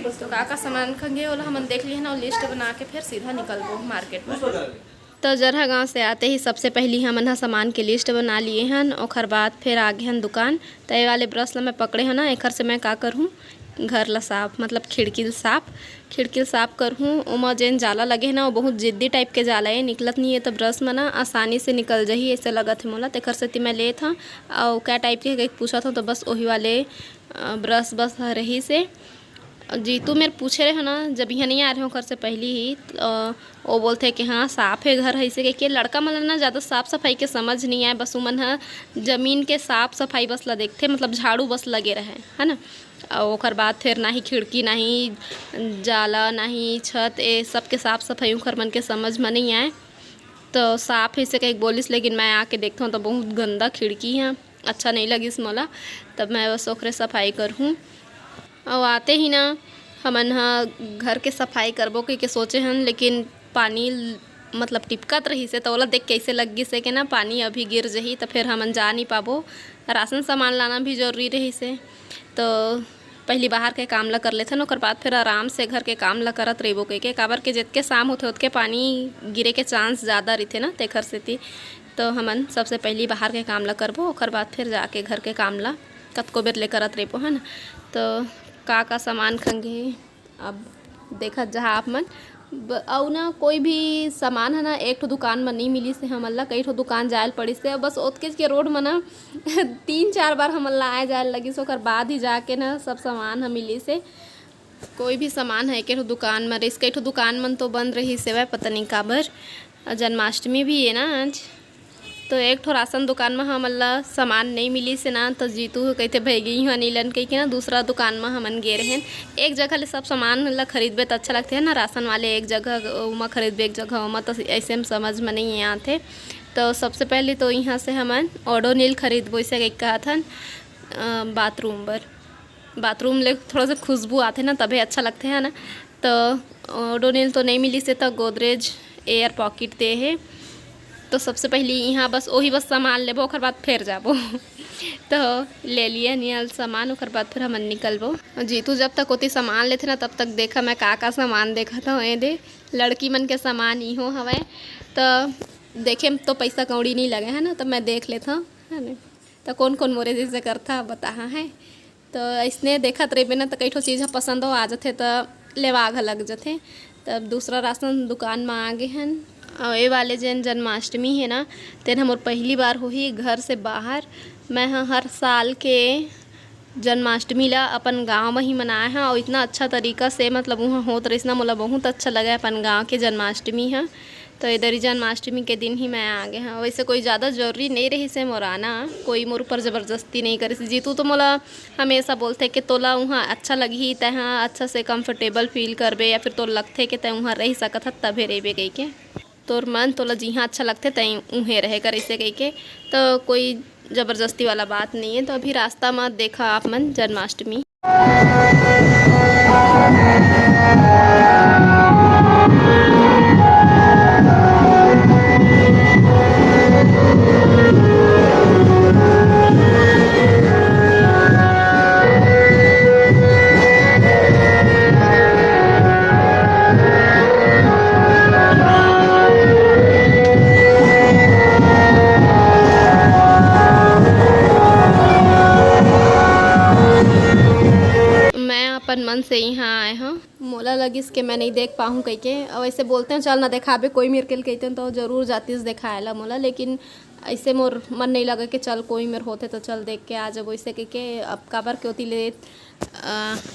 तो का सामान खंगे वाला हम देख लिए ना, लिस्ट बना के फिर सीधा निकलबो मार्केट में। तो जरहा गांव से आते ही सबसे पहली हमन हा सामान के लिस्ट बना लिए हन, ओखर बाद फिर आगे हन दुकान। तो ये वाले ब्रश ला मैं पकड़े हन ना, एखर से मैं का करहूँ घर ला साफ, मतलब खिड़की साफ करहूँ। ओमा जेन जाला लगे है ना वो बहुत जिद्दी टाइप के जाला है, निकलत नहीं है। तो ब्रश में ना आसानी से निकल जाही ऐसे लगत है मोला। तेखर सेती मैं लेत हूँ और क्या टाइप के पूछत हूँ तो बस वही वाले ब्रश बस रही से। जीतू मेरे पूछे रहे हो ना, जब यहाँ नहीं आ रहे हो घर से पहले ही वो बोलते कि हाँ साफ़ है घर, ऐसे कि लड़का मन ना ज़्यादा साफ़ सफाई के समझ नहीं आए, बस उमन है ज़मीन के साफ़ सफाई बस ला देखते, मतलब झाड़ू बस लगे रहे है ना। और ओकर बाद फिर ना ही खिड़की ना ही जाला ना ही छत, ये सब के साफ़ सफाई उखर मन के समझ में नहीं आए। तो साफ़ ही से कहीं बोलिस, लेकिन मैं आके देखता हूँ तो बहुत गंदा खिड़की है, अच्छा नहीं लगी मोला। तब मैं बस ओखरे सफाई करूँ। और आते ही ना हमन हा घर के सफाई करबो के सोचे हन, लेकिन पानी मतलब टिपकत रही से तो ओला देख कैसे लग से कि ना पानी अभी गिर जही, तो फिर हमन जा नहीं पाबो। राशन सामान लाना भी जरूरी रही से, तो पहली बाहर के काम ला कर लेथन, ओकर बाद फिर आराम से घर के काम ला करत रहिबो के काबर के जितके शाम होते उतके पानी गिरे के चांस ज़्यादा रहते ना, तेखर सेती तो हमन सबसे पहली बाहर के काम ला करबो, ओकर बाद फिर जाके घर के काम ला कतको बेर ले करत रहिबो है ना। तो का सामान खंगे अब देखत जहाँ आप मन और ना कोई भी सामान है ना एक ठो दुकान में नहीं मिली से हमन ला, कई ठो दुकान जायल पड़ी से, बस ओतके के रोड में ना 3-4 बार हमन ला आए जाए लगी से, ओकर बाद ही जाके ना सब सामान हम मिली से। कोई भी सामान है एक ठो दुकान में रही, कई ठो दुकान मन तो बंद रही से, वह पता नहीं काबर, जन्माष्टमी भी है ना आज। तो एक ठो राशन दुकान में हमन ला सामान नहीं मिली से ना, तो जीतू कहते भैगी हूँ नीलन कही के ना दूसरा दुकान में हमन गे रहे। एक जगह ले सब सामान ला खरीदबे तो अच्छा लगते है ना, राशन वाले एक जगह उमा खरीदबे एक जगह उमा, तो ऐसे में समझ में नहीं आते। तो सबसे पहले तो यहाँ से हमन ओडोनिल खरीदबो, इसे कहा था बाथरूम ले थोड़ा सा खुशबू आते ना तभी अच्छा लगते है ना। तो ओडोनिल तो नहीं मिली से, तो गोदरेज एयर पॉकेट दे है। तो सबसे पहले यहाँ बस वही बस सामान लेबो, ओकर बाद फिर जाबो तो ले लिए नियल सामान, ओकर बाद फिर हमन निकलबो। जीतू जब तक होती सामान लेते ना तब तक देखा मैं का सामान देखा था, ये दे लड़की मन के सामान इहो हवे। तो देखे में तो पैसा कौड़ी नहीं लगे है ना, तो मैं देख लेता है ना। तो कौन कौन मोरे जैसे करता बता है, तो इसने देखत रहे ना तो कई ठो चीज़ पसंद हो आ जाते तो लेवा लग जाते। तब दूसरा राशन दुकान में आ गए हैं। और ये वाले जन जन्माष्टमी है ना, तेन हमर पहली बार होही घर से बाहर। मैं हर साल के जन्माष्टमी ला अपन गांव में ही मनाए हैं, और इतना अच्छा तरीका से मतलब वहाँ होत रही ना, मोला बहुत अच्छा लगा अपन गांव के जन्माष्टमी है। तो इधर ही जन्माष्टमी के दिन ही मैं आ गए हैं। वैसे कोई ज़्यादा जरूरी नहीं रही से मोराना, कोई मोर ऊपर ज़बरदस्ती नहीं करे से। जीतू तो मोला हमेशा बोलते कि तोला वहाँ अच्छा लगी तहाँ अच्छा से कंफर्टेबल फील करबे, या फिर तो लगते कि तय वहाँ रह सकत तभे रेबे गई के, तोर मन तोला जिहाँ अच्छा लगते तय उहें रहे कर ऐसे कही के। तो कोई ज़बरदस्ती वाला बात नहीं है। तो अभी रास्ता मत देखा आप मन जन्माष्टमी। अपन मन से यहाँ आए हैं, मोला लगिस के मैं नहीं देख पाऊँ कह के। और ऐसे बोलते हैं चल ना देखाबे, कोई मेरे के कहते हैं तो ज़रूर जातीस दिखाएला मोला, लेकिन ऐसे मोर मन नहीं लगा कि चल कोई मेरे होते तो चल देख के आ जब वैसे कह के। अब काबर के होती ले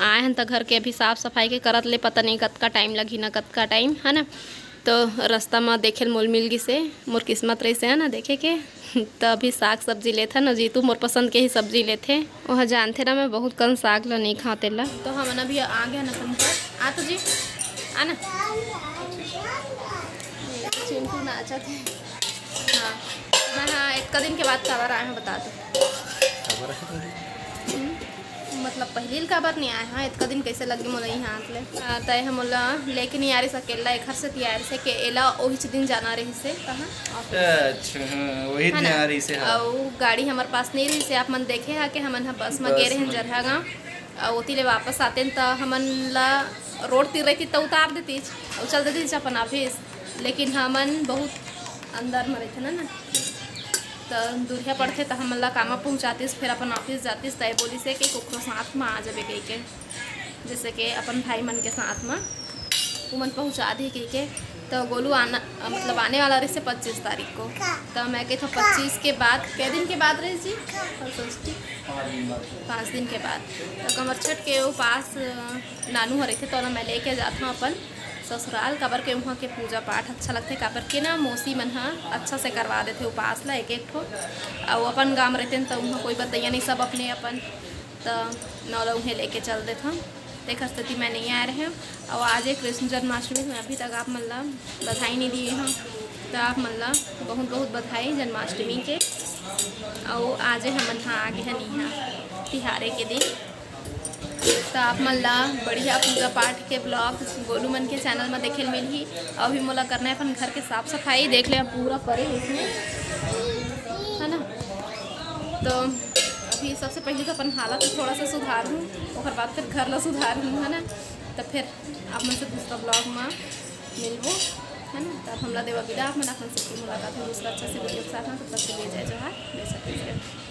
आए हैं तो घर के अभी साफ़ सफाई के करत ले पता नहीं कतका टाइम लगी ना कतका टाइम है ना। तो रास्ता में देखे मोल मिल गई से, मोर किस्मत रही से है ना देखे के। तो अभी साग सब्जी लेते ना, जीतू मोर पसंद के ही सब्जी लेते। वह जानते ना मैं बहुत कम साग ला नहीं खाते ला। तो हम अभी आ गया ना अपन पर आ तो जी आना चिंटू नाचा थे। हाँ हाँ एक दिन के बाद काबर आए हैं बता दो, मतलब पहली काबर नहीं आए हैं इतना दिन कैसे लगी मोला यहाँ ले। तय हम मोला लेके नहीं आ रही सकेला एक घर से तैयार से के एला वही दिन जाना रही से कहाँ। अच्छा वही दिन आ रही से। और गाड़ी हमारे पास नहीं रही से, आप मन देखे है कि हमन बस में गे रहे हैं जरहा गाँव। और ओती ले वापस आते तो हमन ला रोड तीर रहती तो उतार देती और चल देती अपन ऑफिस, लेकिन हमन बहुत अंदर में रहते ना तो दूरिया पड़ते तो हमन ला कामा पहुँचातीस, फिर अपन ऑफिस जातीस। तो बोली से कि कुकरो साथ में आ जाबे कही के, जैसे कि अपन भाई मन के साथ में उमन पहुँचा दी कही के। तो गोलू आना मतलब आने वाला रही से 25 तारीख को। तो मैं कही था 25 के बाद कै दिन के बाद रही जी 5 दिन के बाद। तो कमर छठ के उपास नानू हो रहे थे तो ना मैं लेके जाता हूँ अपन ससुराल, काबर के वहाँ के पूजा पाठ अच्छा लगते, काबर के ना मौसी मन अच्छा से करवा देते उपास ला एक ठो। और अपन गाँव रहते तो वहाँ कोई बताइए नहीं, सब अपने अपन तो नौला उन्हें लेके चल देता हूँ। देख स्थिति में नहीं आ रहे हैं। और आज एक कृष्ण जन्माष्टमी में अभी तक आप मतलब बधाई नहीं दिए हैं, तो आप मतलब बहुत बहुत बधाई जन्माष्टमी के। और आज हम हाँ आगे हैं नहीं हाँ तिहारे के दिन। तो आप मतलब बढ़िया पूजा पाठ के ब्लॉग गोलू मन के चैनल में देखे मिली। और भी मोला करना है अपन घर के साफ सफाई, देख ले पूरा करे इसमें है ना। तो अभी सबसे पहले तो अपन हालत थोड़ा सा सुधारूँ, और बाद फिर घर ला सुधारूँ है ना। तो फिर आप मन से दूसरा ब्लॉग में मिलबो है ना। तब हमला देवा विदा, आप मन अपन सबकी मुलाकात है दूसरा अच्छा से वीडियो के साथ में। तब तक के लिए जय जवाहर जय छत्तीसगढ़।